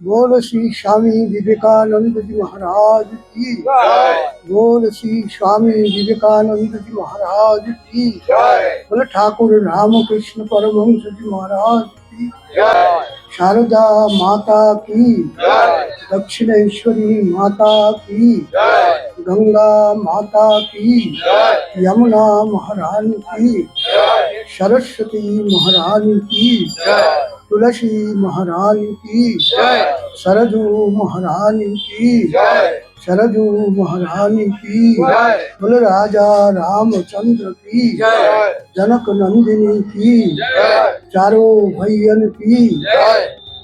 बोल श्री स्वामी विवेकानंद जी महाराज की बोल श्री स्वामी विवेकानंद जी महाराज की बोले ठाकुर रामकृष्ण परमहंस जी महाराज की शारदा माता की दक्षिणेश्वरी माता की गंगा माता की यमुना महारानी की सरस्वती महारानी की तुलसी महारानी की सरजू महारानी की सरजू महारानी की बोले राजा रामचंद्र की जनक नंदिनी की चारों भैयन की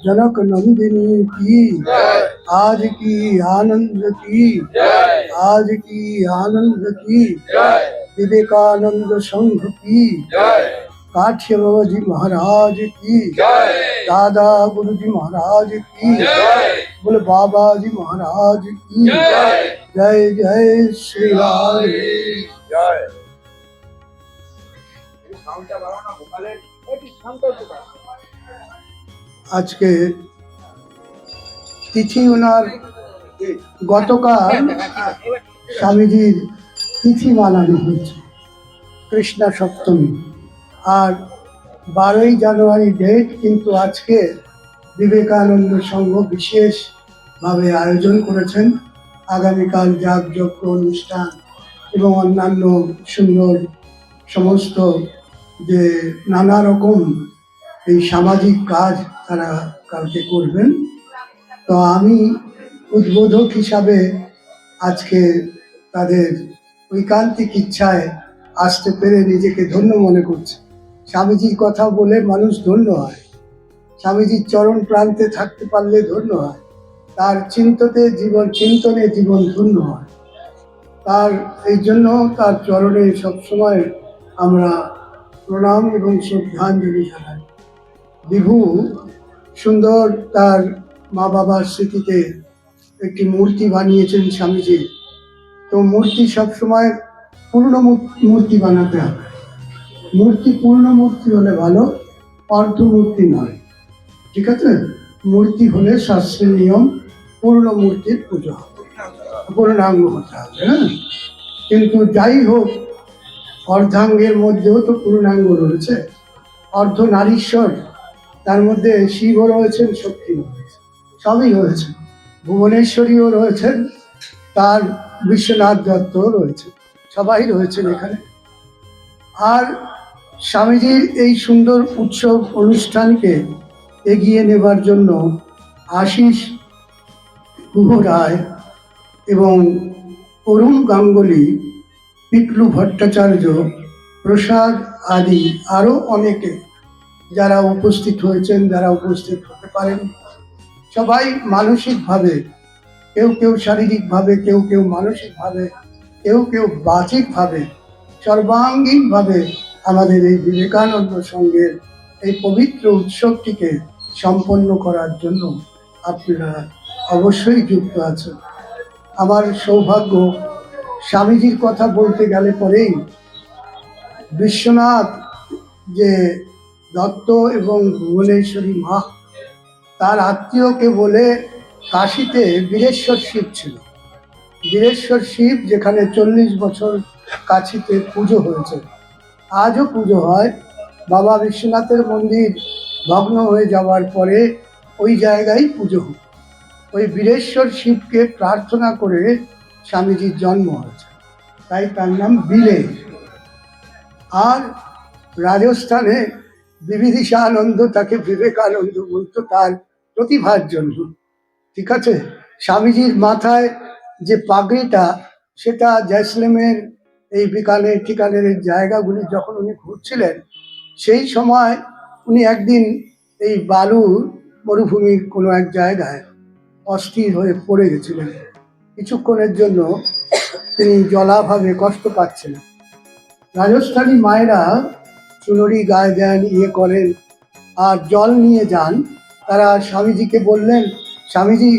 जनक नंदिनी की आज की आनंद की आज की आनंद की विवेकानंद संघ की काठ्य बाबा जी महाराज की दादा गुरु जी महाराज की बोले बाबा जी महाराज की जय जय श्री राम जय। আজকে তিথি ওনার গতকাল স্বামীজির তিথি মানানো হয়েছে কৃষ্ণা সপ্তমী আর 12ই জানুয়ারি ডেট, কিন্তু আজকে বিবেকানন্দ সংঘ বিশেষভাবে আয়োজন করেছেন আগামীকাল যাগযজ্ঞ অনুষ্ঠান এবং অন্যান্য সুন্দর সমস্ত যে নানা রকম এই সামাজিক কাজ তারা কালকে করবেন। তো আমি উদ্বোধক হিসাবে আজকে তাদের ঐকান্তিক ইচ্ছায় আসতে পেরে নিজেকে ধন্য মনে করছি। স্বামীজির কথা বলে মানুষ ধন্য হয়, স্বামীজির চরণ প্রান্তে থাকতে পারলে ধন্য হয়, তার চিন্তনে জীবন ধন্য হয়। তার এই জন্য তার চরণে সবসময় আমরা প্রণাম এবং শ্রদ্ধাঞ্জলি জানাই। বিভু সুন্দর তার মা বাবার স্মৃতিতে একটি মূর্তি বানিয়েছেন স্বামীজি। তো মূর্তি সবসময় পূর্ণ মূর্তি বানাতে হবে, মূর্তি পূর্ণ মূর্তি হলে ভালো, অর্ধ মূর্তি নয়, ঠিক আছে? মূর্তি হলে শাস্ত্রের নিয়ম পূর্ণ মূর্তির পুজো হবে, পূর্ণাঙ্গ হতে হবে। হ্যাঁ, কিন্তু যাই হোক অর্ধাঙ্গের মধ্যেও তো পূর্ণাঙ্গ রয়েছে। অর্ধ নারীশ্বর, তার মধ্যে শিবও রয়েছেন, শক্তিও রয়েছে, সবই রয়েছে, ভুবনেশ্বরীও রয়েছেন, তার বিশ্বনাথ দত্তও রয়েছে, সবাই রয়েছেন এখানে। আর স্বামীজির এই সুন্দর উৎসব অনুষ্ঠানকে এগিয়ে নেবার জন্য আশিস গুহ রায় এবং অরুণ গাঙ্গুলি, পিকলু ভট্টাচার্য, প্রসাদ আদি আরও অনেকে যারা উপস্থিত হয়েছেন, যারা উপস্থিত হতে পারেন, সবাই মানসিকভাবে, কেউ শারীরিকভাবে, কেউ মানসিকভাবে, কেউ বাচিকভাবে, সর্বাঙ্গীনভাবে আমাদের এই বিবেকানন্দ সংঘের এই পবিত্র উৎসবটিকে সম্পন্ন করার জন্য আপনারা অবশ্যই যুক্ত আছেন। আমার সৌভাগ্য, স্বামীজির কথা বলতে গেলে পরেই বিশ্বনাথ যে দত্ত এবং ভুবনেশ্বরী মা, তার আত্মীয়কে বলে কাশীতে বীরেশ্বর শিব ছিল। বীরেশ্বর শিব যেখানে 40 বছর কাশীতে পুজো হয়েছে, আজও পুজো হয়। বাবা বিশ্বনাথের মন্দির ভগ্ন হয়ে যাওয়ার পরে ওই জায়গায় পুজো হয়। ওই বীরেশ্বর শিবকে প্রার্থনা করে স্বামীজির জন্ম হয়েছে, তাই তার নাম বীরেশ। আর রাজস্থানে বিবিধিষানন্দ তাকে বিবেকানন্দ বলতো তার প্রতিভার জন্য, ঠিক আছে? স্বামীজির মাথায় যে পাগড়িটা, সেটা জয়সলমের এই বিকানের ঠিকানের জায়গাগুলি যখন উনি ঘুরছিলেন, সেই সময় উনি একদিন এই বালুর মরুভূমির কোনো এক জায়গায় অস্থির হয়ে পড়ে গেছিলেন। কিছুক্ষণের জন্য তিনি জলাভাবে কষ্ট পাচ্ছিলেন। রাজস্থানী মায়েরা চুনরি গায়ে দেন, করেন, আর জল নিয়ে যান। তারা স্বামীজিকে বললেন, স্বামীজি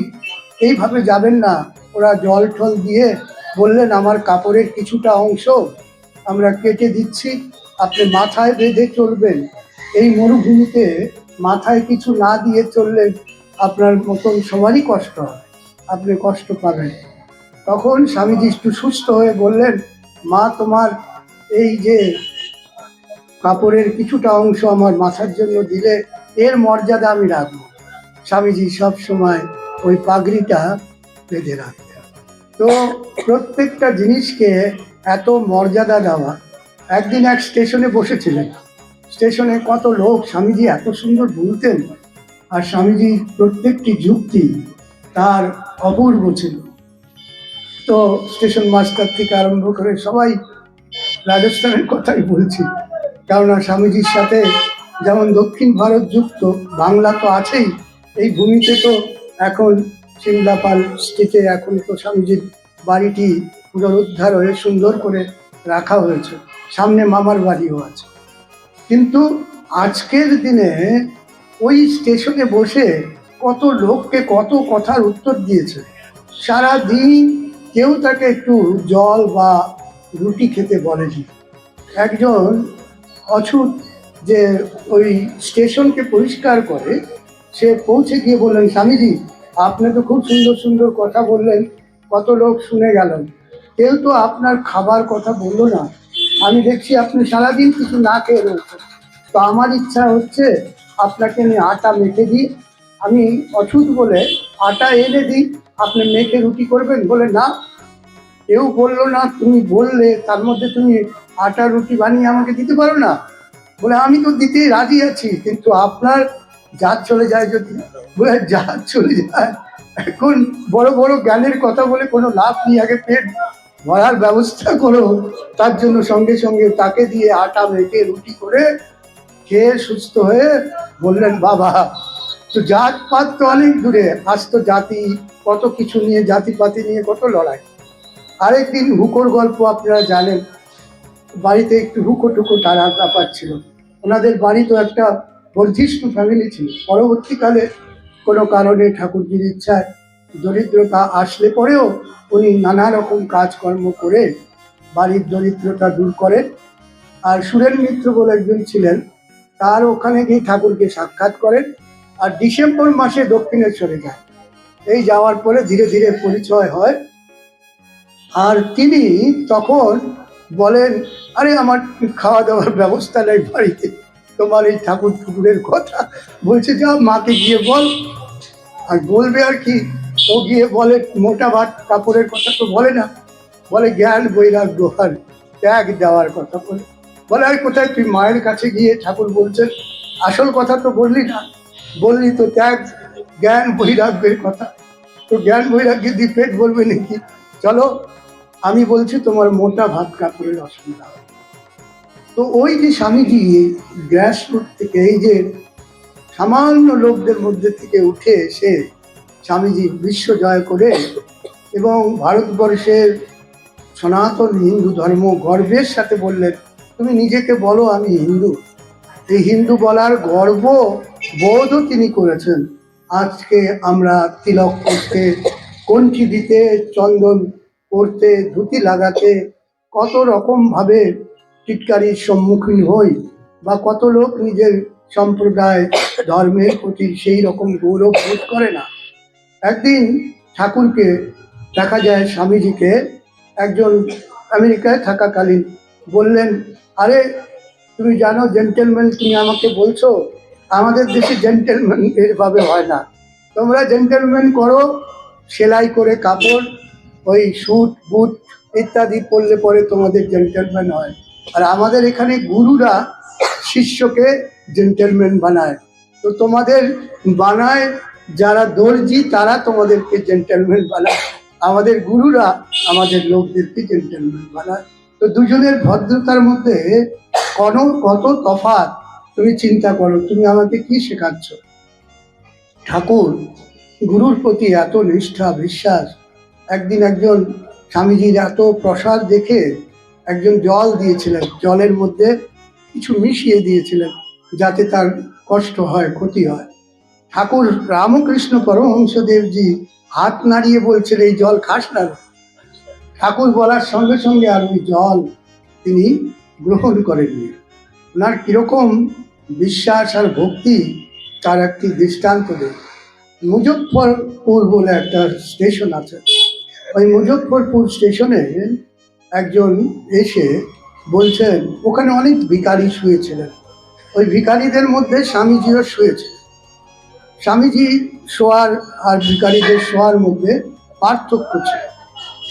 এইভাবে যাবেন না। ওরা জল টল দিয়ে বললেন, আমার কাপড়ের কিছুটা অংশ আমরা কেটে দিচ্ছি, আপনি মাথায় বেঁধে চলবেন। এই মরুভূমিতে মাথায় কিছু না দিয়ে চললে আপনার মতন সবারই কষ্ট হয়, আপনি কষ্ট পাবেন। তখন স্বামীজি একটু সুস্থ হয়ে বললেন, মা তোমার এই যে কাপড়ের কিছুটা অংশ আমার মাথার জন্য দিলে এর মর্যাদা আমি রাখবো। স্বামীজি সব সময় ওই পাগড়িটা বেঁধে রাখতেন। তো প্রত্যেকটা জিনিসকে এত মর্যাদা দেওয়া। একদিন এক স্টেশনে বসেছিলেন, স্টেশনে কত লোক, স্বামীজি এত সুন্দর বলতেন, আর স্বামীজির প্রত্যেকটি যুক্তি তার অপূর্ব ছিল। তো স্টেশন মাস্টার থেকে আরম্ভ করে সবাই রাজস্থানের কথাই বলছি, কেননা স্বামীজির সাথে যেমন দক্ষিণ ভারত যুক্ত, বাংলা তো আছেই, এই ভূমিতে তো এখন সিমলাপাল স্টেটে এখন তো স্বামীজির বাড়িটি পুনরুদ্ধার হয়ে সুন্দর করে রাখা হয়েছে, সামনে মামার বাড়িও আছে। কিন্তু আজকের দিনে ওই স্টেশনে বসে কত লোককে কত কথার উত্তর দিয়েছে, সারা দিন কেউ তাকে একটু জল বা রুটি খেতে বলেনি। একজন অছুত যে ওই স্টেশনকে পরিষ্কার করে, সে পৌঁছে গিয়ে বললেন, স্বামীজি আপনি তো খুব সুন্দর সুন্দর কথা বললেন, কত লোক শুনে গেল, কেউ তো আপনার খাবার কথা বললো না। আমি দেখছি আপনি সারাদিন কিছু না খেয়ে রয়েছেন, তো আমার ইচ্ছা হচ্ছে আপনাকে আমি আটা মেখে দিই, আমি অছুত বলে আটা এনে দিই, আপনি মেখে রুটি করবেন। বলে না, কেউ বললো না, তুমি বললে, তার মধ্যে তুমি আটা রুটি বানিয়ে আমাকে দিতে পারো না? বলে আমি তো দিতে রাজি আছি, কিন্তু আপনার জাত চলে যায় যদি। বলে জাত চলে যায়, এখন বড় বড় জ্ঞানের কথা বলে কোনো লাভ নেই, আগে পেট ভরার ব্যবস্থা করো। তার জন্য সঙ্গে সঙ্গে তাকে দিয়ে আটা মেখে রুটি করে খেয়ে সুস্থ হয়ে বললেন, বাবা তো জাত পাত তো অনেক দূরে, আজ তো জাতি কত কিছু নিয়ে, জাতিপাতি নিয়ে কত লড়াই। আরেকদিন হুকোর গল্প আপনারা জানেন, বাড়িতে একটু হুকো টুকো টানার ব্যাপার ছিল। ওনাদের বাড়ি তো একটা বর্ধিষ্ণু ফ্যামিলি ছিল। পরবর্তীকালে কোনো কারণে ঠাকুরজির ইচ্ছায় দরিদ্রতা আসলে পরেও উনি নানা রকম কাজকর্ম করে বাড়ির দরিদ্রতা দূর করেন। আর সুরেন মিত্র বলে একজন ছিলেন, তার ওখানে গিয়ে ঠাকুরকে সাক্ষাৎ করেন, আর ডিসেম্বর মাসে দক্ষিণেশ্বরে যায়। এই যাওয়ার পরে ধীরে ধীরে পরিচয় হয়। আর তিনি তখন বলেন, আরে আমার খাওয়া দাওয়ার ব্যবস্থা নেই বাড়িতে, তোমার এই ঠাকুর ঠাকুরের কথা বলছে, যা মাকে গিয়ে বল। আর বলবে আর কি, ও গিয়ে বলে মোটা ভাত কাপড়ের কথা তো বলে না, বলে জ্ঞান বৈরাগ্য আর ত্যাগ দেওয়ার কথা বলে। বলে আর কোথায়, তুই মায়ের কাছে গিয়ে ঠাকুর বলছেন, আসল কথা তো বললি না, বললি তো ত্যাগ জ্ঞান বৈরাগ্যের কথা, তো জ্ঞান বৈরাগ্যের দিয়ে পেট বলবে নাকি? চলো, আমি বলছি তোমার মোটা ভাত কাপড়ের অসুবিধা হবে। তো ওই যে স্বামীজি গ্রাসরুট থেকে, এই যে সামান্য লোকদের মধ্যে থেকে উঠে এসে স্বামীজি বিশ্ব জয় করে এবং ভারতবর্ষের সনাতন হিন্দু ধর্ম গর্বের সাথে বললেন, তুমি নিজেকে বলো আমি হিন্দু। এই হিন্দু বলার গর্ব বোধও তিনি করেছেন। আজকে আমরা তিলক করতে, কঞ্চি দিতে, চন্দন করতে, ধুতি লাগাতে কত রকমভাবে টিটকারির সম্মুখীন হই, বা কত লোক নিজের সম্প্রদায় ধর্মের প্রতি সেই রকম গৌরব বোধ করে না। একদিন ঠাকুরকে দেখা যায়, স্বামীজিকে একজন আমেরিকায় থাকাকালীন বললেন, আরে তুমি জানো জেন্টেলম্যান, তুমি আমাকে বলছো, আমাদের দেশে জেন্টেলম্যান এভাবে হয় না, তোমরা জেন্টেলম্যান করো সেলাই করে কাপড়, ওই স্যুট বুট ইত্যাদি পরলে পরে তোমাদের জেন্টেলম্যান হয়, আর আমাদের এখানে গুরুরা শিষ্যকে জেন্টেলম্যান বানায়। তো তোমাদের বানায় যারা দর্জি, তারা তোমাদেরকে জেন্টেলম্যান বানায়, আমাদের গুরুরা আমাদের লোকদেরকে জেন্টেলম্যান বানায়। তো দুজনের ভদ্রতার মধ্যে কত তফাৎ, তুমি চিন্তা করো, তুমি আমাকে কি শেখাচ্ছ? ঠাকুর গুরুর প্রতি এত নিষ্ঠা বিশ্বাস। একদিন একজন স্বামীজির এত প্রসাদ দেখে একজন জল দিয়েছিলেন, জলের মধ্যে কিছু মিশিয়ে দিয়েছিলেন যাতে তার কষ্ট হয়, ক্ষতি হয়। ঠাকুর রামকৃষ্ণ পরমহংসদেবজি হাত নাড়িয়ে বলছেন, এই জল খাস না। ঠাকুর বলার সঙ্গে সঙ্গে আর ওই জল তিনি গ্রহণ করেননি। ওনার কিরকম বিশ্বাস আর ভক্তি তার একটি দৃষ্টান্ত দেয়। মুজফ্ফরপুর বলে একটা স্টেশন আছে। ওই মুজফ্ফরপুর স্টেশনে একজন এসে বলছেন ওখানে অনেক ভিখারি শুয়েছিলেন, ওই ভিখারিদের মধ্যে স্বামীজিও শুয়েছে। স্বামীজি শোয়ার আর ভিখারিদের শোয়ার মধ্যে পার্থক্য ছিল।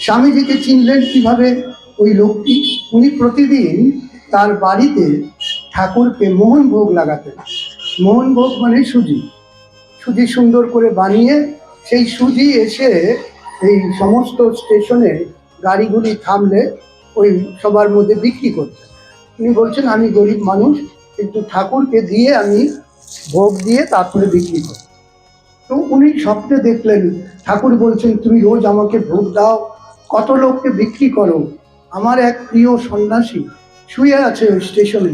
স্বামীজিকে চিনলেন কিভাবে ওই লোকটি? উনি প্রতিদিন তার বাড়িতে ঠাকুরকে মোহনভোগ লাগাতেন। মোহনভোগ মানে সুজি, সুজি সুন্দর করে বানিয়ে সেই সুজি এসে এই সমস্ত স্টেশনে গাড়িগুলি থামলে ওই সবার মধ্যে বিক্রি করতেন। উনি বলছেন আমি গরিব মানুষ, কিন্তু ঠাকুরকে দিয়ে আমি ভোগ দিয়ে তারপরে বিক্রি করি। তো উনি স্বপ্নে দেখলেন ঠাকুর বলছেন তুমি রোজ আমাকে ভোগ দাও, কত লোককে বিক্রি করো। আমার এক প্রিয় সন্ন্যাসী শুয়ে আছে ওই স্টেশনে,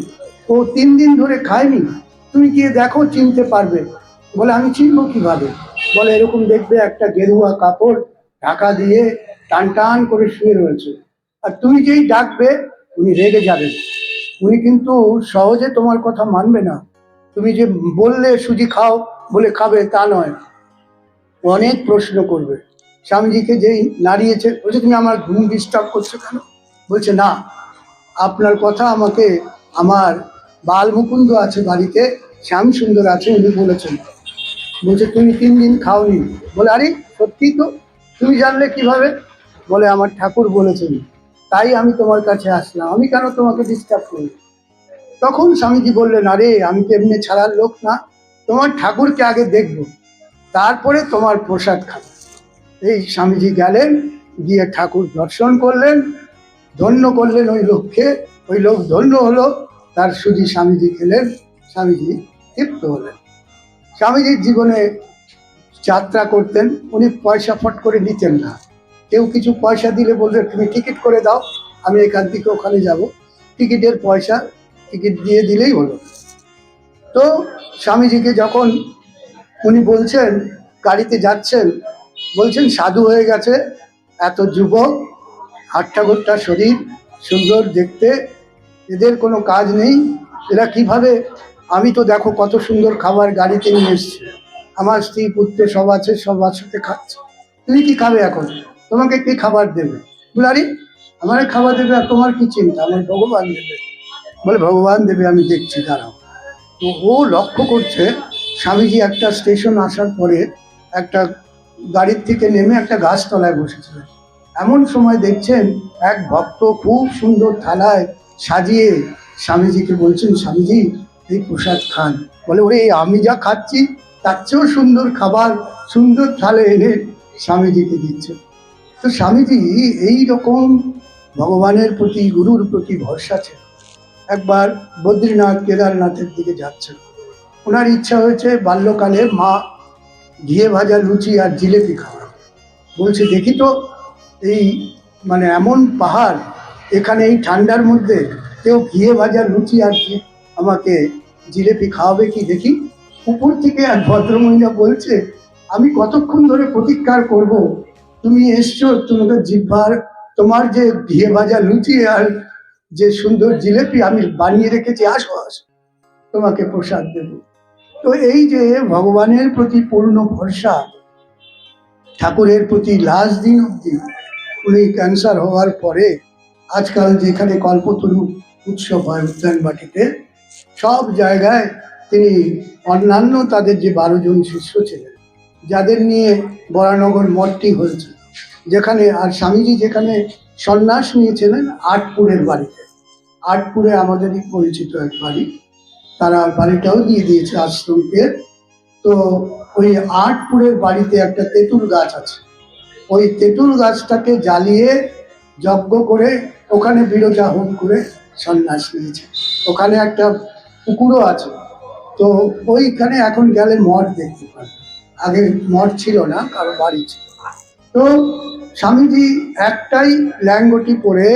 ও 3 দিন ধরে খায়নি, তুমি গিয়ে দেখো, চিনতে পারবে। বলে আমি চিনবো কিভাবে? বলে এরকম দেখবে একটা গেরুয়া কাপড় ঢাকা দিয়ে টান টান করে শুয়ে রয়েছে, আর তুমি যেই ডাকবে উনি রেগে যাবেন। উনি কিন্তু সহজে তোমার কথা মানবে না। তুমি যে বললে সুজি খাও বলে খাবে তা নয়, অনেক প্রশ্ন করবে। স্বামীজিকে যেই নাড়িয়েছে, বলছে তুমি আমার ঘুম ডিস্টার্ব করছো কেন? বলছে না, আপনার কথা আমাকে আমার বাল মুকুন্দ আছে বাড়িতে, শ্যাম সুন্দর আছে, উনি বলেছেন। বলছে তুমি 3 দিন খাওনি। বলে আরে সত্যি তো, তুমি জানলে কিভাবে? বলে আমার ঠাকুর বলেছেন, তাই আমি তোমার কাছে আসলাম, আমি কেন তোমাকে ডিস্টার্ব করি? তখন স্বামীজি বললেন আরে আমি তো এমনি ছাড়ার লোক না, তোমার ঠাকুরকে আগে দেখবো, তারপরে তোমার প্রসাদ খাবো। এই স্বামীজি গেলেন, গিয়ে ঠাকুর দর্শন করলেন, ধন্য করলেন ওই লোককে, ওই লোক ধন্য হলো, তার সুজি স্বামীজি খেলেন, স্বামীজি তৃপ্ত হলেন। স্বামীজির জীবনে যাত্রা করতেন, উনি পয়সা ফট করে নিতেন না। কেউ কিছু পয়সা দিলে বলবে তুমি টিকিট করে দাও, আমি এখান থেকে ওখানে যাব, টিকিটের পয়সা টিকিট দিয়ে দিলেই হলো। তো স্বামীজিকে যখন উনি বলছেন গাড়িতে যাচ্ছেন, বলছেন সাধু হয়ে গেছে, এত যুবক, হাট্টাগোট্টা শরীর, সুন্দর দেখতে, এদের কোনো কাজ নেই, এরা কিভাবে? আমি তো দেখো কত সুন্দর খাবার গাড়িতে নিয়ে এসছি, আমার স্ত্রী পুত্র সব আছে, সব একসাথে খাচ্ছে, তুমি কি খাবে এখন? তোমাকে কি খাবার দেবে? বলে আরে আমার খাবার দেবে, আর তোমার কি চিন্তা, আমার ভগবান দেবে। বলে ভগবান দেবে, আমি দেখছি, দাঁড়াও। তো ও লক্ষ্য করছে স্বামীজি একটা স্টেশন আসার পরে একটা গাড়ির থেকে নেমে একটা গাছতলায় বসেছিলেন। এমন সময় দেখছেন এক ভক্ত খুব সুন্দর থালায় সাজিয়ে স্বামীজিকে বলছেন স্বামীজি এই প্রসাদ খান। বলে ওরে আমি যা খাচ্ছি তার চেয়েও সুন্দর খাবার সুন্দর থালে এনে স্বামীজিকে দিচ্ছে। তো স্বামীজি এই রকম ভগবানের প্রতি, গুরুর প্রতি ভরসা ছিল। একবার বদ্রীনাথ কেদারনাথের দিকে যাচ্ছেন, ওনার ইচ্ছা হয়েছে বাল্যকালে মা ঘিয়ে ভাজা লুচি আর জিলেপি খাওয়া। বলছে দেখি তো এই মানে এমন পাহাড়, এখানে এই ঠান্ডার মধ্যে কেউ ঘিয়ে ভাজা লুচি আর আমাকে জিলেপি খাওয়াবে কি দেখি। উপর থেকে এক ভদ্রমহিলা বলছে আমি কতক্ষণ ধরে প্রতীক্ষা করব, তুমি এসছো, তোমাকে জিহ্বার তোমার যে ঘিয়ে ভাজা লুচি আর যে সুন্দর জিলেপি আমি বানিয়ে রেখেছি, আসো আসো তোমাকে প্রসাদ দেব। তো এই যে ভগবানের প্রতি পূর্ণ ভরসা, ঠাকুরের প্রতি লাস্ট দিন অব্দি। উনি ক্যান্সার হওয়ার পরে আজকাল যেখানে কল্পতরু উৎসব হয় উদ্যানবাটিতে, সব জায়গায় তিনি অন্যান্য তাদের যে 12 জন শিষ্য ছিলেন, যাদের নিয়ে বরানগর মঠটি হয়েছে, যেখানে আর স্বামীজি যেখানে সন্ন্যাস নিয়েছিলেন আটপুরের বাড়িতে, আটপুরে আমাদেরই পরিচিত এক বাড়ি, তারা বাড়িটাও দিয়ে দিয়েছে আশ্রমকে। তো ওই আটপুরের বাড়িতে একটা তেঁতুল গাছ আছে, ওই তেঁতুল গাছটাকে জ্বালিয়ে যজ্ঞ করে ওখানে বিরজা হোম করে সন্ন্যাস নিয়েছে। ওখানে একটা পুকুরও আছে, তো ওইখানে এখন গেলে মঠ দেখতে পাবে, আগে মঠ ছিল না, কারো বাড়ি ছিল। তো স্বামীজি একটাই ল্যাঙ্গটি পরে,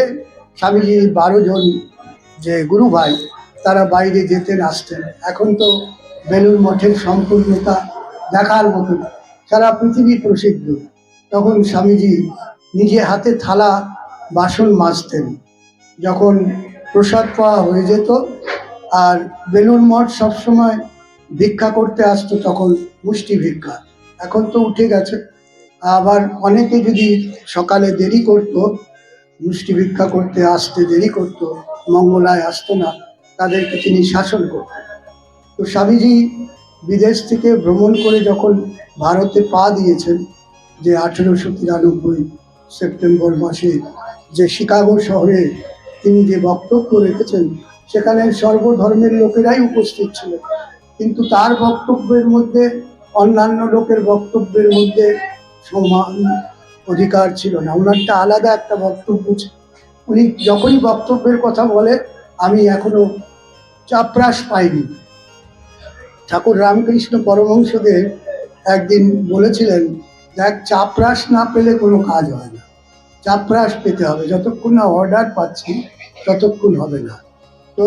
স্বামীজি 12 জন যে গুরু ভাই তারা বাইরে যেতেন আসতেন। এখন তো বেলুড় মঠের সম্পূর্ণতা দেখার মতো, সারা পৃথিবী প্রসিদ্ধ। তখন স্বামীজি নিজে হাতে থালা বাসন মাজতেন, যখন প্রসাদ পাওয়া হয়ে যেত। আর বেলুড় মঠ সবসময় ভিক্ষা করতে আসতো, তখন মুষ্টি ভিক্ষা, এখন তো উঠে গেছে। আবার অনেকে যদি সকালে দেরি করতো, মিষ্টি ভিক্ষা করতে আসতে দেরি করতো, মঙ্গলায় আসতো না, তাদেরকে তিনি শাসন করতেন। তো স্বামীজি বিদেশ থেকে ভ্রমণ করে যখন ভারতে পা দিয়েছেন, যে 1893 সেপ্টেম্বর মাসে যে শিকাগো শহরে তিনি যে বক্তব্য রেখেছেন, সেখানে সর্বধর্মের লোকেরাই উপস্থিত ছিলেন, কিন্তু তার বক্তব্যের মধ্যে অন্যান্য লোকের বক্তব্যের মধ্যে সমান অধিকার ছিল না। ওনারটা আলাদা একটা বক্তব্য ছিল। উনি যখনই বক্তব্যের কথা বলে, আমি এখনো চাপরাশ পাইনি। ঠাকুর রামকৃষ্ণ পরমহংসদেব একদিন বলেছিলেন, দেখ, চাপরাশ না পেলে কোনো কাজ হয় না, চাপরাশ পেতে হবে, যতক্ষণ না অর্ডার পাচ্ছি ততক্ষণ হবে না। তো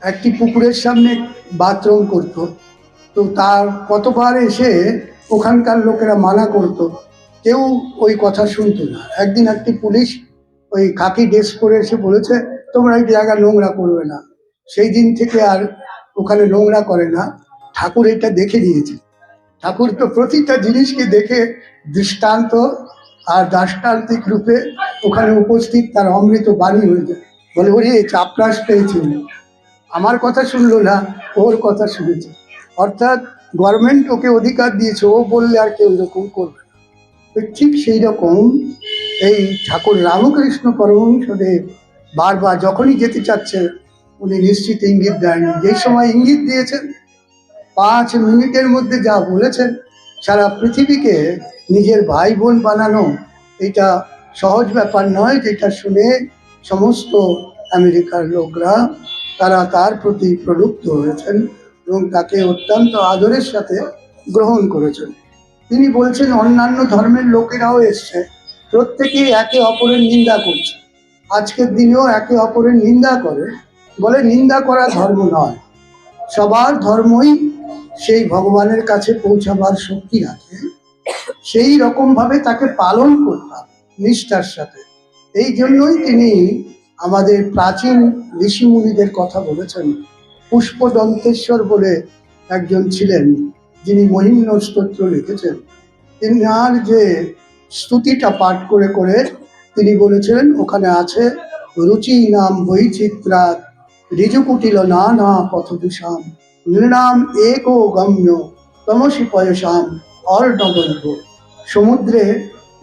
একটি পুকুরের সামনে বাথরুম করতো, তো তার কতবার এসে ওখানকার লোকেরা মানা করতো, কেউ ওই কথা শুনতো না। একদিন একটি পুলিশ ওই খাকি ড্রেস পরে এসে বলেছে, তোমরা এই জায়গা নোংরা করবে না। সেই দিন থেকে আর ওখানে নোংরা করে না। ঠাকুর এটা দেখে নিয়েছে। ঠাকুর তো প্রতিটা জিনিসকে দেখে দৃষ্টান্ত আর দাষ্টান্তিক রূপে ওখানে উপস্থিত তার অমৃত বাণী হয়ে যায়। বলে, ওরে চাপরাশ পেয়েছে, আমার কথা শুনলো না, ওর কথা শুনেছে। অর্থাৎ গভর্নমেন্ট ওকে অধিকার দিয়েছে, ও বললে আর কেউ এরকম করবে না। তো ঠিক সেই রকম এই ঠাকুর রামকৃষ্ণ পরমহংসদেব বারবার যখনই যেতে চাচ্ছে, উনি নিশ্চিত ইঙ্গিত দেয়নি। যেই সময় ইঙ্গিত দিয়েছেন, 5 মিনিটের মধ্যে যা বলেছেন, সারা পৃথিবীকে নিজের ভাই বোন বানানো এটা সহজ ব্যাপার নয়, যেটা শুনে সমস্ত আমেরিকার লোকরা তারা তার প্রতি প্রলুব্ধ হয়েছেন এবং তাকে অত্যন্ত আদরের সাথে গ্রহণ করেছেন। তিনি বলছেন, অন্যান্য ধর্মের লোকেরাও এসছে, প্রত্যেকেই একে অপরের নিন্দা করছে। আজকের দিনেও একে অপরের নিন্দা করে, বলে নিন্দা করা ধর্ম নয়, সবার ধর্মই সেই ভগবানের কাছে পৌঁছাবার শক্তি রাখে, সেই রকম ভাবে তাকে পালন করতাম নিষ্ঠার সাথে। এই জন্যই তিনি আমাদের প্রাচীন ঋষি মুনিদের কথা বলেছেন। পুষ্পদন্তেশ্বর বলে একজন ছিলেন, যিনি মহিম্ন স্তোত্র লিখেছেন। তিনার যে স্তুতিটা পাঠ করে করে তিনি বলেছিলেন, ওখানে আছে, রুচি নাম বৈচিত্রা ঋজুকুটিল নানা পথদূষাম নৃণাম একো গম্য তমসি পয়সাম অর্ণবল্ভ। সমুদ্রে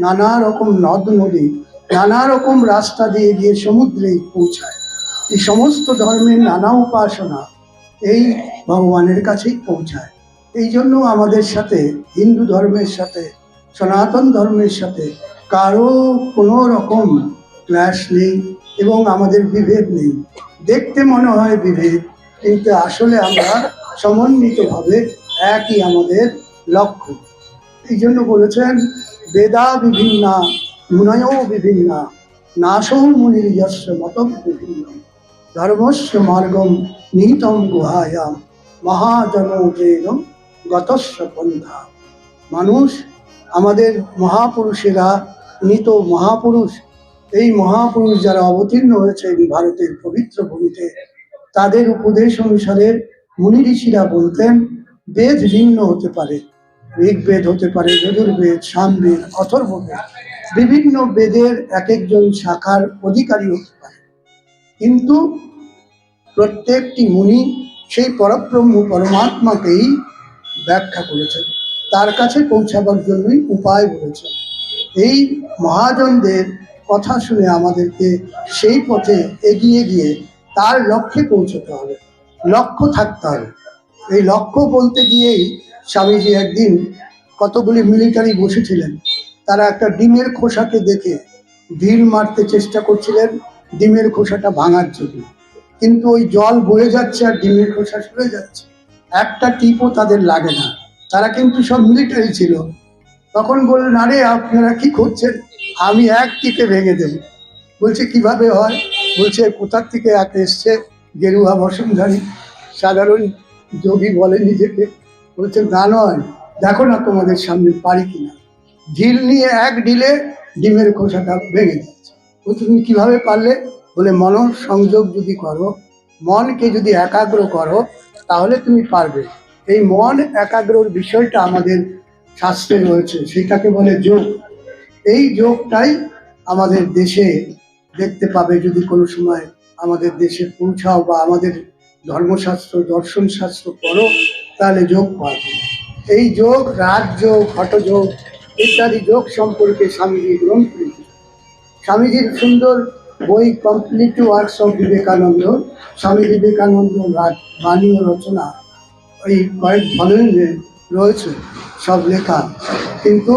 নানা রকম নদ নদী নানা রকম রাস্তা দিয়ে গিয়ে সমুদ্রে পৌঁছায়। এই সমস্ত ধর্মের নানা উপাসনা এই ভগবানের কাছেই পৌঁছায়। এই জন্য আমাদের সাথে, হিন্দু ধর্মের সাথে, সনাতন ধর্মের সাথে কারো কোনো রকম ক্ল্যাশ নেই এবং আমাদের বিভেদ নেই। দেখতে মনে হয় বিভেদ, কিন্তু আসলে আমরা সমন্বিতভাবে একই আমাদের লক্ষ্য। এই জন্য বলেছেন, বেদা বিভিন্না মুনয়ো বিভিন্না নাশো মুনির যস্য মতম বিভিন্ন ধর্মস্য মার্গম নিহিতম গুহায়াম মহাজনৌজেন গতস্য পন্থা। মানুষ, আমাদের মহাপুরুষেরা, নিত মহাপুরুষ, এই মহাপুরুষ যারা অবতীর্ণ হয়েছে ভারতের পবিত্র ভূমিতে, তাদের উপদেশ অনুসারে মুনি ঋষিরা বলতেন, বেদ ভিন্ন হতে পারে, ঋগ্বেদ হতে পারে, যজুর্বেদ, সামবেদ, অথর্ববেদ, বিভিন্ন বেদের এক একজন শাখার অধিকারী হতে পারে, কিন্তু প্রত্যেকটি মুনি সেই পরব্রহ্ম পরমাত্মাকেই ব্যাখ্যা করেছেন, তার কাছে পৌঁছাবার জন্যই উপায় বলেছেন। এই মহাজনদের কথা শুনে আমাদেরকে সেই পথে এগিয়ে গিয়ে তার লক্ষ্যে পৌঁছতে হবে, লক্ষ্য থাকতে হবে। এই লক্ষ্য বলতে গিয়েই স্বামীজি একদিন কতগুলি মিলিটারি বসেছিলেন, তারা একটা ডিমের খোসাকে দেখে ঢিল মারতে চেষ্টা করছিলেন ডিমের খোসাটা ভাঙার জন্য, কিন্তু ওই জল বয়ে যাচ্ছে আর ডিমের খোসা সরে যাচ্ছে, একটা টিপও তাদের লাগে না। তারা কিন্তু সব মিলিটারি ছিল। তখন বললেন, আরে আপনারা কি করছেন, আমি এক টিপে ভেঙে দেব। বলছে, কিভাবে হয়? বলছে, কোথার থেকে এক এসছে গেরুয়া বসনধারী সাধারণ যোগী বলে নিজেকে, বলছে, না নয়, দেখো না তোমাদের সামনে পারি কিনা। ঢিল নিয়ে এক ঢিলে ডিমের খোসাটা ভেঙে দিচ্ছে। বলছে, তুমি কিভাবে পারলে? বলে, মনঃসংযোগ যদি করো, মনকে যদি একাগ্র করো, তাহলে তুমি পারবে। এই মন একাগ্রর বিষয়টা আমাদের শাস্ত্রে রয়েছে, সেটাকে বলে যোগ। এই যোগটাই আমাদের দেশে দেখতে পাবে, যদি কোনো সময় আমাদের দেশে পৌঁছাও বা আমাদের ধর্মশাস্ত্র দর্শন শাস্ত্র পড়ো, তাহলে যোগ পাবে। এই যোগ, রাজযোগ, হঠযোগ ইত্যাদি যোগ সম্পর্কে স্বামীজি গ্রন্থ লিখেছেন। স্বামীজির সুন্দর বই complete works of Vivekananda, Swami Vivekananda বাণী ও রচনা, ওই কয়েক ভলিউমে রয়েছে সব লেখা। কিন্তু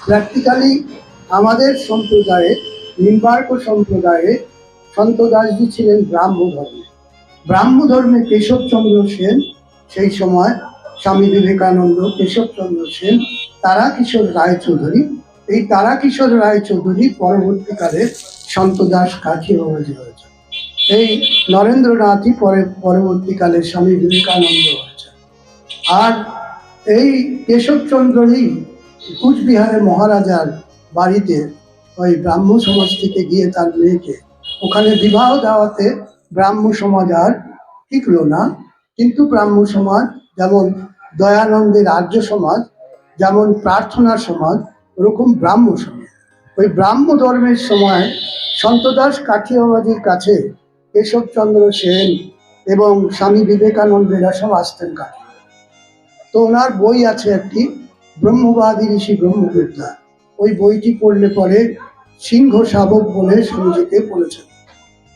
প্র্যাকটিক্যালি আমাদের সম্প্রদায়ে, নিম্বার্ক সম্প্রদায়ে সন্ত দাসজি ছিলেন ব্রাহ্ম ধর্মে। ব্রাহ্ম ধর্মে কেশবচন্দ্র সেন, সেই সময় স্বামী বিবেকানন্দ, কেশবচন্দ্র সেন, তারাকিশোর রায়চৌধুরী, এই তারাকিশোর রায়চৌধুরী পরবর্তীকালে সন্ত দাস কাঠি বাবাজি হয়েছে। এই নরেন্দ্রনাথই পরবর্তীকালে স্বামী বিবেকানন্দ হয়েছে। আর এই কেশবচন্দ্রই কুচবিহারের মহারাজার বাড়িতে ওই ব্রাহ্ম সমাজ থেকে গিয়ে তার মেয়েকে ওখানে বিবাহ দেওয়াতে ব্রাহ্ম সমাজ আর টিকলো না। কিন্তু ব্রাহ্ম সমাজ যেমন দয়ানন্দের আর্য সমাজ, যেমন প্রার্থনা সমাজ, ওরকম ব্রাহ্ম সমাজ। ওই ব্রাহ্ম ধর্মের সময় সন্তদাস কাঠিয়াবাজির কাছে কেশবচন্দ্র সেন এবং স্বামী বিবেকানন্দেরা সব আসতেন কাঠি। তো ওনার বই আছে একটি, ব্রহ্মবাদী ঋষি ব্রহ্মবিদ্যা। ওই বইটি পড়লে পরে সিংহ শাবক বলে স্বামীজিকে বলেছেন।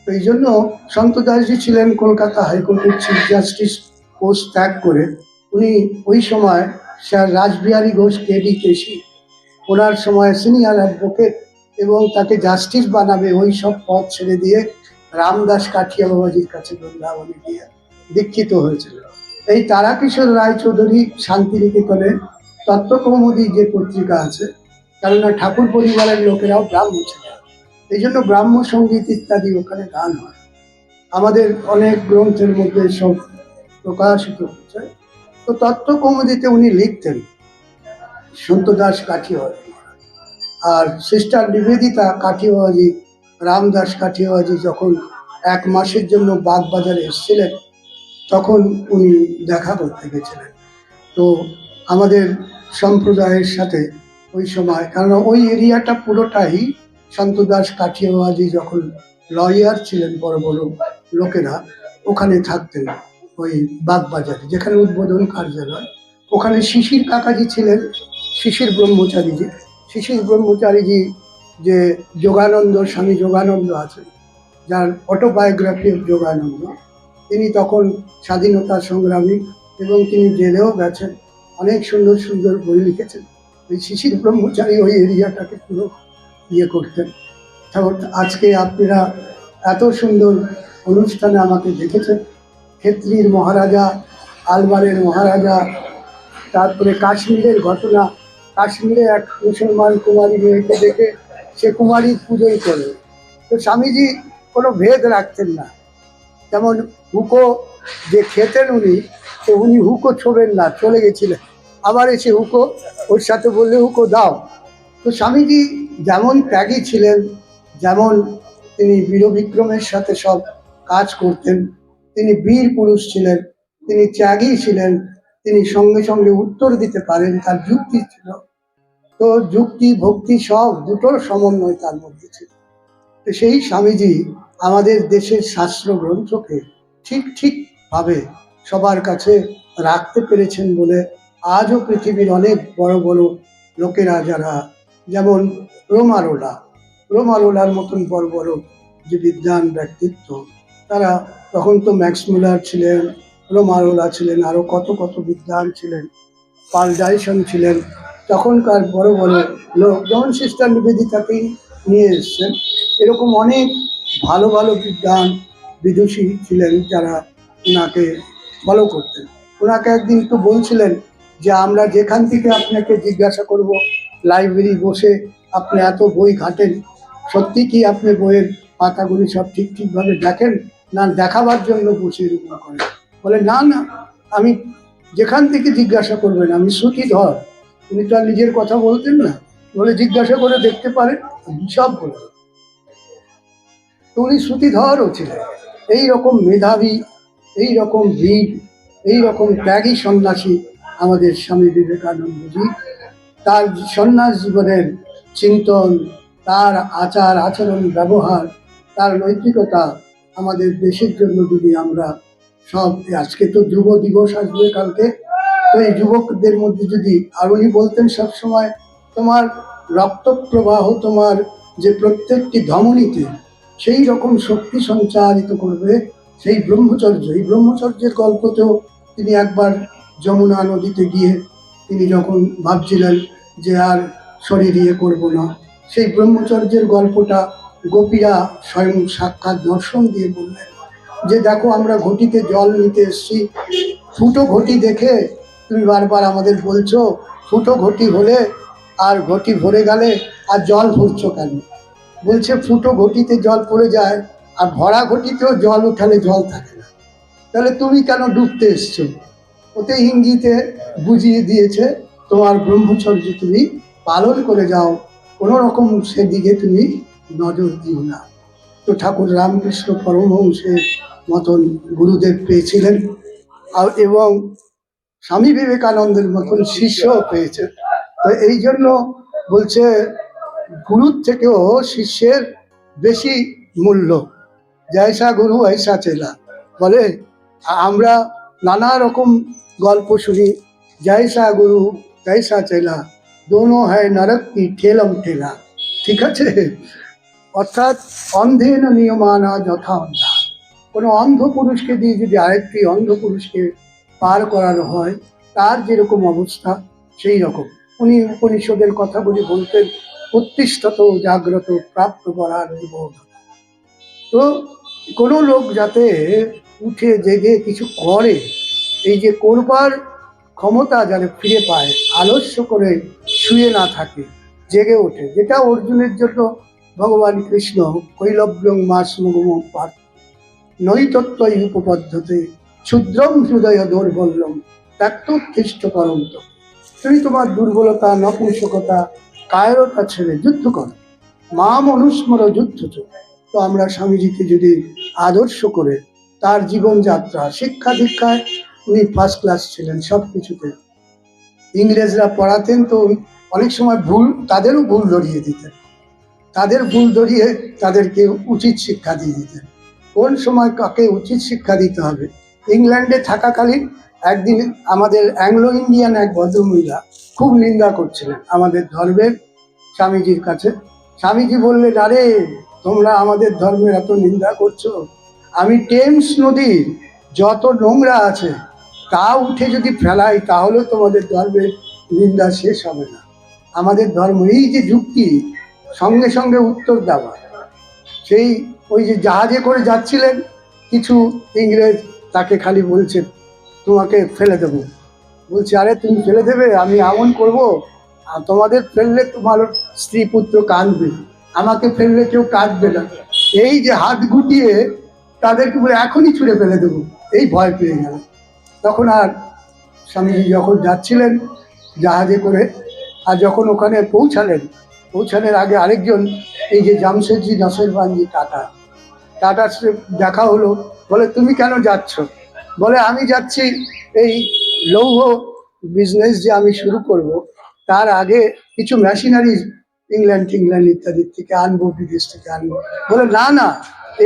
এই জন্য সন্ত দাসজি ছিলেন কলকাতা হাইকোর্টের চিফ জাস্টিস পোস্ট ত্যাগ করে উনি ওই সময় স্যার রাসবিহারী ঘোষ কেডি কেশি, ওনার সময় সিনিয়র অ্যাডভোকেট, এবং তাকে জাস্টিস বানাবে ওই সব পদ ছেড়ে দিয়ে রামদাস কাঠিয়া বাবাজির কাছে বৃন্দাবনে গিয়ে দীক্ষিত হয়েছিল। এই তারাকিশোর রায়চৌধুরী শান্তিনিকেতনে তত্ত্বকৌমুদী যে পত্রিকা আছে, কেননা ঠাকুর পরিবারের লোকেরাও ব্রাহ্ম ছিল, এই জন্য ব্রাহ্ম সঙ্গীত ইত্যাদি ওখানে গান হয়। আমাদের অনেক গ্রন্থের মধ্যে সব প্রকাশিত হচ্ছে। তো তত্ত্বকৌমুদীতে উনি লিখতেন সন্ত দাস কাঠিয়াবাজি, আর সিস্টার নিবেদিতা কাঠিয়াবাজি, রামদাস কাঠিয়াবাজি যখন 1 মাসের জন্য বাগবাজারে এসেছিলেন, তখন উনি দেখা করতে গেছিলেন। তো আমাদের সম্প্রদায়ের সাথে ওই সময়, কারণ ওই এরিয়াটা পুরোটাই সন্ত দাস কাঠিয়াবাজি যখন লয়ার ছিলেন, বড় বড় লোকেরা ওখানে থাকতেন ওই বাগবাজারে, যেখানে উদ্বোধন কার্যালয়। ওখানে শিশির কাকাজি ছিলেন, শিশির ব্রহ্মচারীজি। শিশির ব্রহ্মচারীজি যে যোগানন্দ, স্বামী যোগানন্দ আছেন, যার অটোবায়োগ্রাফি অফ যোগানন্দ, তিনি তখন স্বাধীনতা সংগ্রামী এবং তিনি জেলেও গেছেন, অনেক সুন্দর সুন্দর বই লিখেছেন। ওই শিশির ব্রহ্মচারী ওই এরিয়াটাকে পুরো ইয়ে করতেন। আজকে আপনারা এত সুন্দর অনুষ্ঠানে আমাকে দেখেছেন, ক্ষেত্রীর মহারাজা, আলবারের মহারাজা, তারপরে কাশ্মীরের ঘটনা। কাশ্মীরে এক মুসলমান কুমারী মেয়েকে দেখে সে কুমারীর পুজোই করে। তো স্বামীজি কোনো ভেদ রাখতেন না, যেমন হুকো যে খেতেন উনি, তো উনি হুকো ছোবেন না, চলে গেছিলেন, আবার এসে হুকো ওর সাথে বললে হুকো দাও। তো স্বামীজি যেমন ত্যাগী ছিলেন, যেমন তিনি বীরবিক্রমের সাথে সব কাজ করতেন, তিনি বীর পুরুষ ছিলেন, তিনি ত্যাগী ছিলেন, তিনি সঙ্গে সঙ্গে উত্তর দিতে পারেন, তার যুক্তি ছিল। তো যুক্তি ভক্তি সব দুটোর সমন্বয় তার মধ্যে ছিল। তো সেই স্বামীজি আমাদের দেশের শাস্ত্র গ্রন্থকে ঠিক ঠিকভাবে সবার কাছে রাখতে পেরেছেন বলে আজও পৃথিবীর অনেক বড় বড় লোকেরা, যারা যেমন রোমারোলার মতন বড় বড় যে বিদ্বান ব্যক্তিত্ব, তারা তখন তো ম্যাক্স মুলার ছিলেন, রোমারোলা ছিলেন, আরও কত কত বিদ্বান ছিলেন, পাল ডাইসন ছিলেন, তখনকার বড় বড় লোক, যেমন সিস্টার নিবেদিতাকেই নিয়ে এসছেন। এরকম অনেক ভালো ভালো বিদ্বান বিদুষী ছিলেন যারা ওনাকে ফলো করতেন। ওনাকে একদিন তো বলছিলেন যে আমরা যেখান থেকে আপনাকে জিজ্ঞাসা করব, লাইব্রেরি বসে আপনি এত বই ঘাটেন, সত্যি কি আপনি বইয়ের পাতাগুলি সব ঠিকভাবে দেখেন, না দেখাবার জন্য বসে এরকম করেন? বলে না না, আমি যেখান থেকে জিজ্ঞাসা করবেন, আমি শ্রুতিধর। উনি তো আর নিজের কথা বলতেন না, বলে জিজ্ঞাসা করে দেখতে পারেন, সব বলে। তো উনি শ্রুতিধরও ছিলেন। এই রকম মেধাবী, এই রকম বীর, এই রকম ত্যাগী সন্ন্যাসী আমাদের স্বামী বিবেকানন্দজি। তার সন্ন্যাস জীবনের চিন্তন, তার আচার আচরণ ব্যবহার, তার নৈতিকতা আমাদের দেশের জন্য যদি আমরা সব, আজকে তো যুব দিবস আসবে কালকে, তো এই যুবকদের মধ্যে যদি, আর উনি বলতেন সবসময় তোমার রক্ত প্রবাহ, তোমার যে প্রত্যেকটি ধমনীতে সেই রকম শক্তি সঞ্চারিত করবে সেই ব্রহ্মচর্য। এই ব্রহ্মচর্যের গল্পতেও তিনি একবার যমুনা নদীতে গিয়ে তিনি যখন ভাবছিলেন যে আর শরীর ইয়ে করবো না, সেই ব্রহ্মচর্যের গল্পটা গোপীরা স্বয়ং সাক্ষাৎ দর্শন দিয়ে বললেন যে দেখো আমরা ঘটিতে জল নিতে এসছি, ফুটো ঘটি দেখে তুমি বারবার আমাদের বলছো ফুটো ঘটি হলে আর ঘটি ভরে গেলে আর জল ভরছো কেন? বলছে ফুটো ঘটিতে জল পড়ে যায় আর ভরা ঘটিতেও জল উঠালে জল থাকে না, তাহলে তুমি কেন ডুবতে এসছো? ওতে ইঙ্গিতে বুঝিয়ে দিয়েছে তোমার ব্রহ্মচর্য তুমি পালন করে যাও, কোনো রকম সেদিকে তুমি নজর দিও না। তো ঠাকুর রামকৃষ্ণ পরমহংসের মতন গুরুদেব পেয়েছিলেন এবং স্বামী বিবেকানন্দের মতন শিষ্যও পেয়েছেন। তো এই জন্য বলছে গুরুর থেকেও শিষ্যের বেশি মূল্য। জয়সা গুরু ऐसा চেলা বলে। আমরা নানা রকম গল্প শুনি, জয়সা গুরু তৈসা চেলা, দোনো হয় নরক কি ঠেলম ঠেলা। ঠিক আছে, অর্থাৎ অন্ধেন নিয়মানা যথা অন্ধা। কোনো অন্ধ পুরুষকে দিয়ে যদি আরেকটি অন্ধ পুরুষকে পার করানো হয় তার যেরকম অবস্থা সেই রকম। উনি উপনিষদের কথাগুলি বলতেন, উত্তিষ্ঠত জাগ্রত প্রাপ্ত করার নিবোধ। তো কোনো লোক যাতে উঠে জেগে কিছু করে, এই যে করবার ক্ষমতা যারা ফিরে পায়, আলস্য করে শুয়ে না থাকে, জেগে ওঠে, যেটা অর্জুনের জন্য ভগবান কৃষ্ণ কৈলব্যং মাস মুগম পার্থ নৈতত্ত্বই উপপদ্ধতি ক্ষুদ্রম হৃদয় দৌর্বল্যম ত্যক্তোৎতিষ্ঠ পরন্ত। তুমি তোমার দুর্বলতা, নপুংসকতা, কায়রতা ছেড়ে যুদ্ধ করো, মাম অনুস্মর যুদ্ধ। তো আমরা স্বামীজিকে যদি আদর্শ করে তার জীবনযাত্রা, শিক্ষা দীক্ষায় উনি ফার্স্ট ক্লাস ছিলেন সব কিছুতে। ইংরেজরা পড়াতেন তো অনেক সময় ভুল, তাদেরও ভুল ধরিয়ে দিতেন, তাদের ভুল ধরিয়ে তাদেরকে উচিত শিক্ষা দিয়ে দিতেন। কোন সময় কাকে উচিত শিক্ষা দিতে হবে। ইংল্যান্ডে থাকাকালীন একদিন আমাদের অ্যাংলো ইন্ডিয়ান এক ভদ্রমহিলা খুব নিন্দা করছিলেন আমাদের ধর্মের স্বামীজির কাছে। স্বামীজি বললেন, আরে তোমরা আমাদের ধর্মের এত নিন্দা করছো, আমি টেমস নদীর যত নোংরা আছে তা উঠে যদি ফেলাই তাহলে তোমাদের ধর্মের নিন্দা শেষ হবে না। আমাদের ধর্ম, এই যে যুক্তি, সঙ্গে সঙ্গে উত্তর দেওয়া। সেই ওই যে জাহাজে করে যাচ্ছিলেন, কিছু ইংরেজ তাকে খালি বলছে তোমাকে ফেলে দেবো। বলছে, আরে তুমি ফেলে দেবে, আমি এমন করবো, আর তোমাদের ফেললে তোমার স্ত্রী পুত্র কাঁদবে, আমাকে ফেললে কেউ কাঁদবে না। এই যে হাত গুটিয়ে তাদেরকে বলে এখনই ছুঁড়ে ফেলে দেবো, এই ভয় পেয়ে গেল। তখন আর স্বামীজি যখন যাচ্ছিলেন জাহাজে করে, আর যখন ওখানে পৌঁছানোর আগে আরেকজন, এই যে জামশেদজি নসরবানজি টাটা, টাটার সাথে দেখা হলো। বলে, তুমি কেন যাচ্ছ? বলে, আমি যাচ্ছি এই লৌহ বিজনেস যে আমি শুরু করব, তার আগে কিছু মেশিনারি ইংল্যান্ড ইত্যাদির থেকে আনবো, বিদেশ থেকে আনবো। বলে, না না,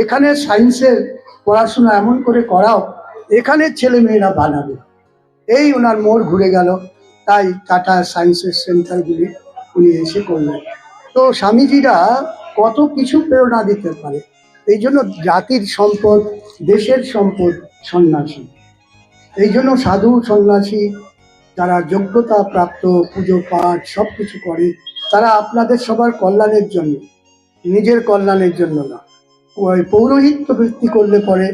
এখানে সায়েন্সের পড়াশোনা এমন করে করাও, এখানে ছেলে মেয়েরা বানাবে। এই ওনার মোড় ঘুরে গেল। তাই টাটা সায়েন্সের সেন্টারগুলি উনি এসে করলেন। তো স্বামীজিরা কত কিছু প্রেরণা দিতে পারে। এই জন্য জাতির সম্পদ, দেশের সম্পদ সন্ন্যাসী। এই জন্য সাধু সন্ন্যাসী যারা যোগ্যতা প্রাপ্ত, পুজো পাঠ সব কিছু করে, তারা আপনাদের সবার কল্যাণের জন্য, নিজের কল্যাণের জন্য না। ওই পৌরোহিত্য বৃত্তি করলে পরে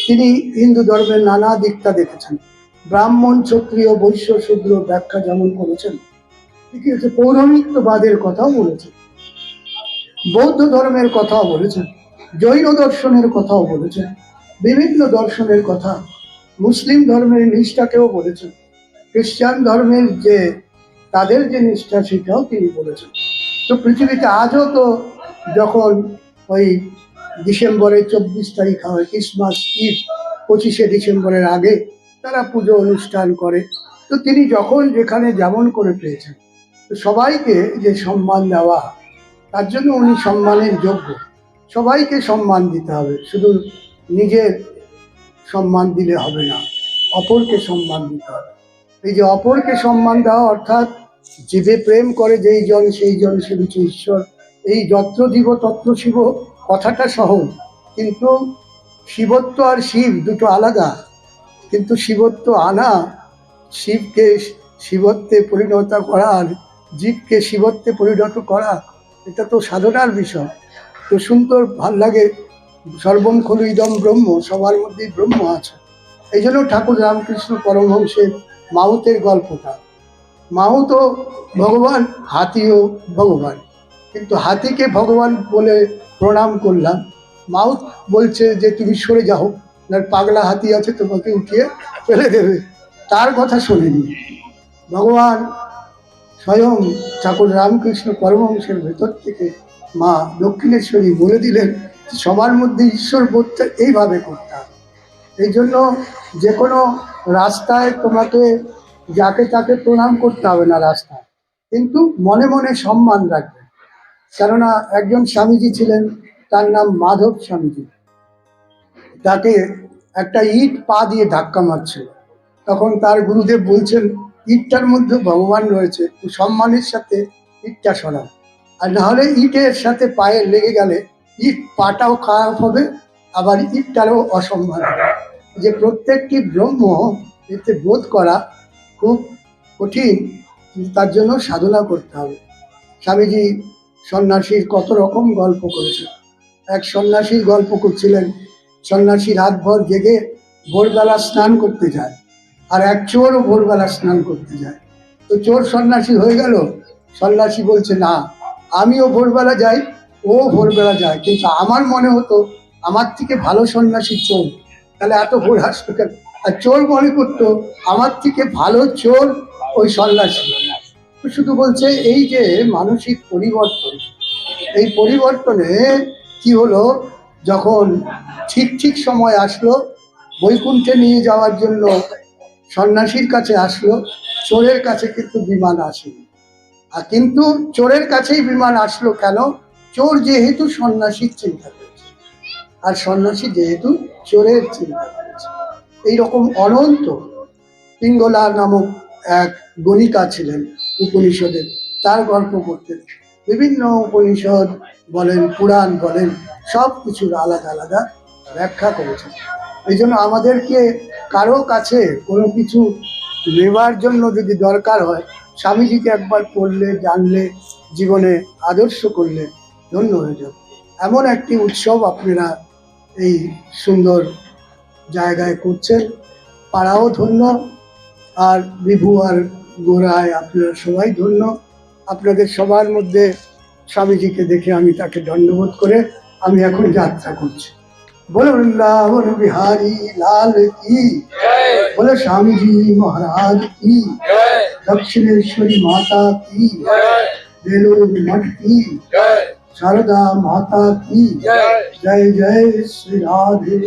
তিনি হিন্দু ধর্মের নানা দিকটা দেখেছেন। ব্রাহ্মণ, ক্ষত্রিয়, বৈশ্য, শূদ্র ব্যাখ্যা যেমন করেছেন, ঠিকই হচ্ছে, পৌরোহিত্যবাদের কথাও বলেছেন, বৌদ্ধ ধর্মের কথাও বলেছেন, জৈন দর্শনের কথাও বলেছেন, বিভিন্ন দর্শনের কথা, মুসলিম ধর্মের নিষ্ঠাকেও বলেছেন, খ্রিস্টান ধর্মের যে তাদের যে নিষ্ঠা সেটাও তিনি বলেছেন। তো পৃথিবীতে আজও তো যখন ওই ডিসেম্বরের 24 তারিখ হয়, ক্রিসমাস ইভ, 25শে ডিসেম্বরের আগে তারা পুজো অনুষ্ঠান করে। তো তিনি যখন যেখানে যেমন করে পেয়েছেন, তো সবাইকে যে সম্মান দেওয়া, তার জন্য উনি সম্মানের যোগ্য। সবাইকে সম্মান দিতে হবে, শুধু নিজের সম্মান দিলে হবে না, অপরকে সম্মান দিতে হবে। এই যে অপরকে সম্মান দেওয়া অর্থাৎ জীবে প্রেম করে যেই জন সেই জন সেবিছে ঈশ্বর, এই যত্র জীব তত্র শিব কথাটা সহজ, কিন্তু শিবত্ব আর শিব দুটো আলাদা। কিন্তু শিবত্ব আনা, শিবকে শিবত্বে পরিণত করা আর জীবকে শিবত্বে পরিণত করা, এটা তো সাধনার বিষয়। তো সুন্দর ভাল লাগে, সর্বম খলু ইদম ব্রহ্ম, সবার মধ্যেই ব্রহ্ম আছে। এই জন্য ঠাকুর রামকৃষ্ণ পরমহংসের মাহুতের গল্পটা, মাহু তো ভগবান, হাতিও ভগবান, কিন্তু হাতিকে ভগবান বলে প্রণাম করলাম, মাউথ বলছে যে তুমি সরে যাও, না পাগলা হাতি আছে তোমাকে উঠিয়ে ফেলে দেবে। তার কথা শোনেনি ভগবান। স্বয়ং ঠাকুর রামকৃষ্ণ পরমহংসের ভেতর থেকে মা দক্ষিণেশ্বরী বলে দিলেন সবার মধ্যে ঈশ্বর বোধটা এইভাবে করতে হবে। এই জন্য যে কোনো রাস্তায় তোমাকে যাকে তাকে প্রণাম করতে হবে না রাস্তায়, কিন্তু মনে মনে সম্মান রাখবে। কেননা একজন স্বামীজি ছিলেন, তার নাম মাধব স্বামীজি, তাকে একটা ইট পা দিয়ে ধাক্কা মারছিল। তখন তার গুরুদেব বলছেন ইটটার মধ্যে ভগবান রয়েছে, তুই সম্মানের সাথে ইটটা সরা, আর নাহলে ইটের সাথে পায়ে লেগে গেলে ইট পাটাও খারাপ হবে, আবার ইটটারও অসম্মান হবে। যে প্রত্যেকটি ব্রহ্ম এতে বোধ করা খুব কঠিন, তার জন্য সাধনা করতে হবে। স্বামীজি সন্ন্যাসীর কত রকম গল্প করেছেন। এক সন্ন্যাসীর গল্প করছিলেন, সন্ন্যাসী রাতভর জেগে ভোরবেলা স্নান করতে যায়, আর এক চোরও ভোরবেলা স্নান করতে যায়। তো চোর সন্ন্যাসী হয়ে গেল, সন্ন্যাসী বলছে না আমিও ভোরবেলা যাই, ও ভোরবেলা যায়, কিন্তু আমার মনে হতো আমার থেকে ভালো সন্ন্যাসী চোর, তাহলে এত ভোর আসতো কেন? আর চোর মনে করতো আমার থেকে ভালো চোর ওই সন্ন্যাসী। শুধু বলছে এই যে মানসিক পরিবর্তন, এই পরিবর্তনে কি হলো, যখন ঠিক ঠিক সময় আসলো, বৈকুণ্ঠে নিয়ে যাওয়ার জন্য সন্ন্যাসীর কাছে আসলো, চোরের কাছে কিন্তু বিমান আসেনি। আর কিন্তু চোরের কাছেই বিমান আসলো কেন? চোর যেহেতু সন্ন্যাসীর চিন্তা করেছে, আর সন্ন্যাসী যেহেতু চোরের চিন্তা করেছে। এইরকম অনন্ত পিঙ্গলা নামক এক গণিকা ছিলেন উপনিষদের, তার গল্প করতেন। বিভিন্ন উপনিষদ বলেন, পুরাণ বলেন, সব কিছুর আলাদা আলাদা ব্যাখ্যা করেছেন। এই জন্য আমাদেরকে কারো কাছে কোনো কিছু নেবার জন্য যদি দরকার হয়, স্বামীজিকে একবার পড়লে, জানলে, জীবনে আদর্শ করলে ধন্য হয়ে যাবে। এমন একটি উৎসব আপনারা এই সুন্দর জায়গায় করছেন, পাড়াও ধন্য, আর বিভু আর গোড়ায় আপনারা সবাই ধন্য। আপনাদের সবার মধ্যে স্বামীজিকে দেখে আমি তাকে ধন্যবাদ করে আমি এখন যাত্রা করছি। बोलो वृंदावन बिहारी लाल की, बोलो स्वामी जी महाराज की, दक्षिणेश्वरी माता की, बेलूर मठ की, शारदा माता की जय। जय श्री राधे।